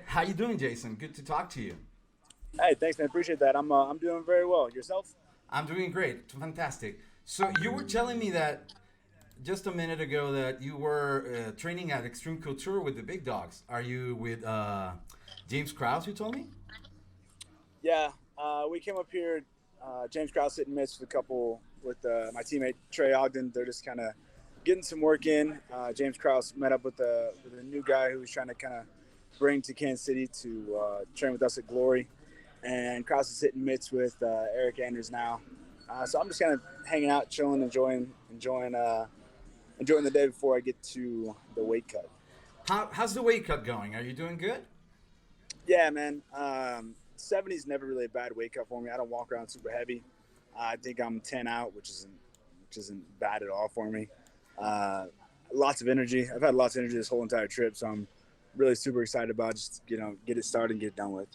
How you doing, Jason? Good to talk to you. Hey, thanks, man. Appreciate that. I'm doing very well. Yourself? I'm doing great. Fantastic. So you were telling me that just a minute ago that you were training at Extreme Couture with the big dogs. Are you with James Krause? You told me. Yeah. We came up here. James Krause sitting midst with a couple with my teammate Trey Ogden. They're just kind of getting some work in. James Krause met up with a new guy who was trying to kind of bring to Kansas City to train with us at Glory. And Krause is sitting midst with Eric Anders now. So I'm just kind of hanging out, chilling, enjoying the day before I get to the weight cut. How's the weight cut going? Are you doing good? Yeah, man. 70 is never really a bad weight cut for me. I don't walk around super heavy. I think I'm 10 out, which isn't bad at all for me. Uh, Lots of energy. I've had lots of energy this whole entire trip, so I'm really super excited about just get it started and get it done with.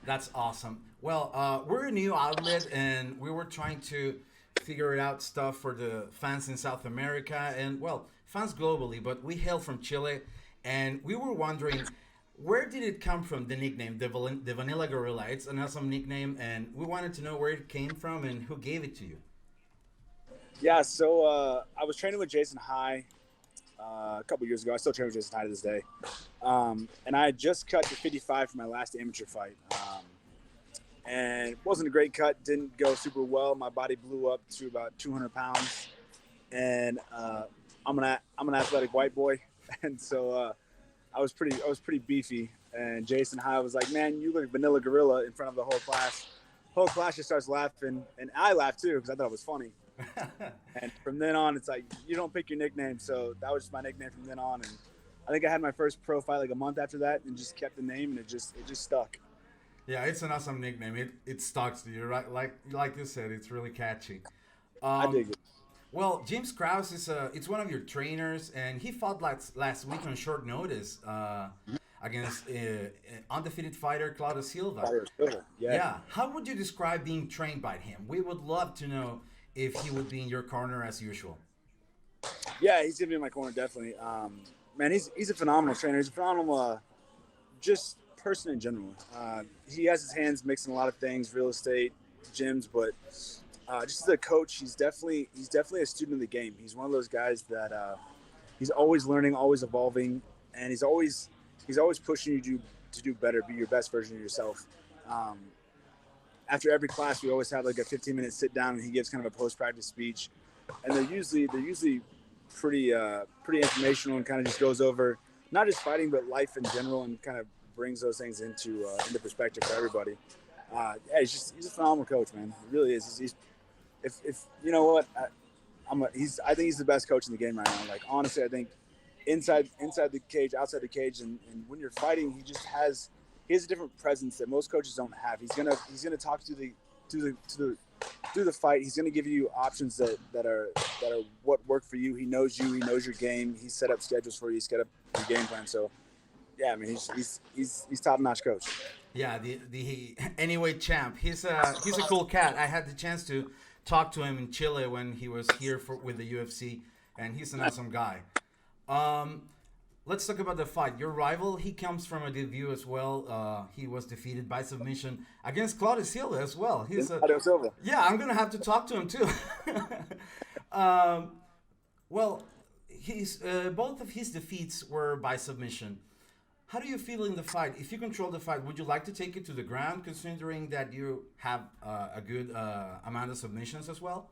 That's awesome. Well, we're a new outlet, and we were trying to figure it out stuff for the fans in South America and well, fans globally. But we hail from Chile, and we were wondering where did it come from? The nickname, the Vanilla Gorilla. It's an awesome nickname, and we wanted to know where it came from and who gave it to you. Yeah, so I was training with Jason High a couple years ago. I still train with Jason High to this day. And I had just cut to 55 for my last amateur fight. And it wasn't a great cut, didn't go super well. My body blew up to about 200 pounds. And I'm an athletic white boy. And so I was pretty beefy. And Jason High was like, "Man, you look Vanilla Gorilla," in front of the whole class. Whole class just starts laughing, and I laughed too because I thought it was funny. And from then on, it's like you don't pick your nickname, so that was just my nickname from then on. And I think I had my first pro fight like a month after that, and just kept the name, and it just stuck. Yeah, it's an awesome nickname. It stalks you, right? Like you said, it's really catchy. I Um, dig it. Well, James Krause is it's one of your trainers, and he fought last week on short notice against undefeated fighter Claudio Silva. Yeah, Yeah, how would you describe being trained by him? We would love to know if he would be in your corner as usual. yeah, he's gonna be in my corner definitely. Man, he's a phenomenal trainer. He's a phenomenal just person in general. He has his hands mixed in a lot of things, real estate, gyms, but just as a coach, he's definitely a student of the game. He's one of those guys that he's always learning, always evolving, and he's always pushing you to do better, be your best version of yourself. Um, After every class, we always have like a 15-minute sit down, and he gives kind of a post practice speech, and they're usually pretty informational and kind of just goes over not just fighting but life in general and kind of brings those things into perspective for everybody. Yeah, he's a phenomenal coach, man. He really is. If you know what, I think he's the best coach in the game right now. Like honestly, I think inside the cage, outside the cage, and when you're fighting, he has a different presence that most coaches don't have. He's gonna talk through the fight. He's gonna give you options that are what work for you. He knows you. He knows your game. He's set up schedules for you. He's set up your game plan. So yeah, I mean he's top notch coach. Yeah, the Anyweight Champ. He's a cool cat. I had the chance to talk to him in Chile when he was here with the UFC, and he's an awesome guy. Um, let's talk about the fight. Your rival, he comes from a debut as well. He was defeated by submission against Claudio Silva as well. Silva. Yeah, I'm gonna have to talk to him too. um, well, he's both of his defeats were by submission. How do you feel in the fight? If you control the fight, would you like to take it to the ground, considering that you have a good amount of submissions as well?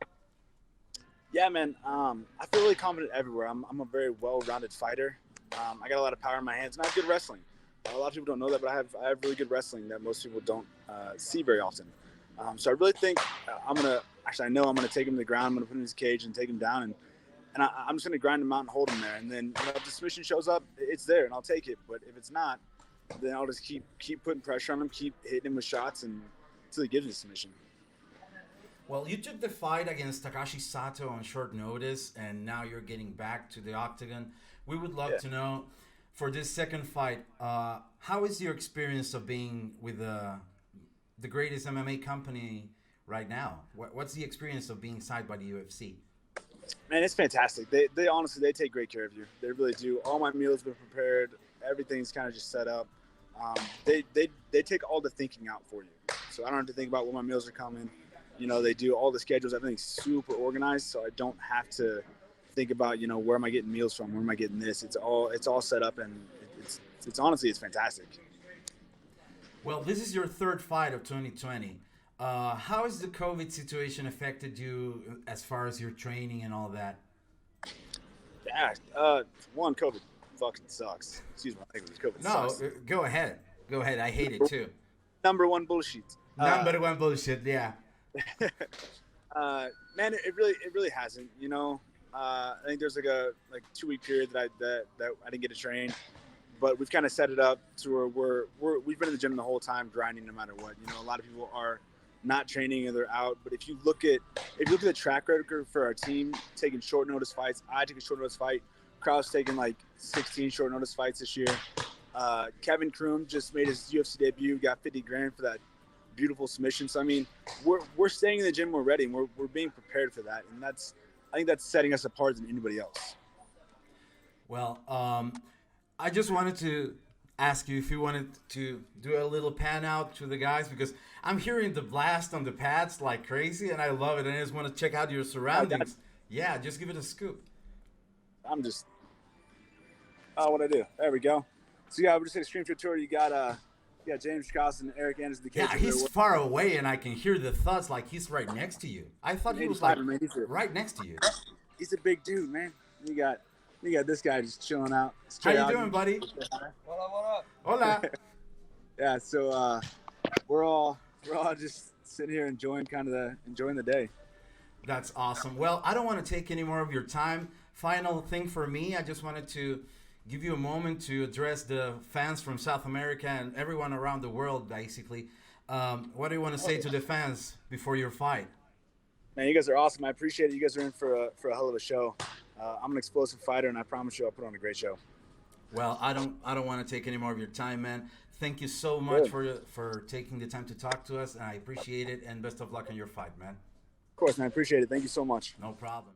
Yeah, man. I feel really confident everywhere. I'm a very well-rounded fighter. I got a lot of power in my hands, and I have good wrestling. A lot of people don't know that, but I have really good wrestling that most people don't see very often. So I really think I know I'm gonna take him to the ground. I'm gonna put him in his cage and take him down, and I'm just gonna grind him out and hold him there. And then if the submission shows up, it's there, and I'll take it. But if it's not, then I'll just keep putting pressure on him, keep hitting him with shots, and until he gives me the submission. Well, you took the fight against Takashi Sato on short notice, and now you're getting back to the octagon. We would love Yeah. to know for this second fight, how is your experience of being with the greatest MMA company right now? What's the experience of being signed by the UFC? Man, it's fantastic. They honestly they take great care of you. They really do. All my meals been prepared. Everything's kind of just set up. They take all the thinking out for you. So I don't have to think about when my meals are coming. They do all the schedules. Everything's super organized, so I don't have to think about where am I getting meals from, where am I getting this. It's all set up, and it's honestly it's fantastic. Well, this is your third fight of 2020. How has the COVID situation affected you as far as your training and all that? Yeah, one, COVID fucking sucks. Excuse my language. COVID sucks. No, go ahead. Go ahead. I hate it too. Number one bullshit. Number one bullshit. Yeah. Man, it really hasn't. I think there's like a 2-week period that I didn't get to train, but we've kind of set it up to where we've been in the gym the whole time grinding no matter what. A lot of people are not training or they're out, but if you look at the track record for our team taking short notice fights, I took a short notice fight. Krause taking 16 short notice fights this year. Kevin Kroom just made his UFC debut, got 50 grand for that beautiful submission. So I mean, we're staying in the gym, we're ready, and we're being prepared for that, and I think that's setting us apart than anybody else. Well, I just wanted to ask you if you wanted to do a little pan out to the guys, because I'm hearing the blast on the pads like crazy, and I love it. And I just want to check out your surroundings. Yeah, just give it a scoop. What I do? There we go. So yeah, we're just Extreme Fit Tour. You got James Krause and Eric Anderson. Yeah, he's far away, and I can hear the thuds like he's right next to you. I thought he was right next to you. He's a big dude, man. You got this guy just chilling out. How you doing, buddy? What up? Hola. Yeah, so we're all just sitting here enjoying the day. That's awesome. Well, I don't want to take any more of your time. Final thing for me, I just wanted to give you a moment to address the fans from South America and everyone around the world, basically. What do you want to say to the fans before your fight? Man, you guys are awesome. I appreciate it. You guys are in for a hell of a show. I'm an explosive fighter, and I promise you I'll put on a great show. Well, I don't want to take any more of your time, man. Thank you so much for taking the time to talk to us, and I appreciate it, and best of luck on your fight, man. Of course, man. I appreciate it. Thank you so much. No problem.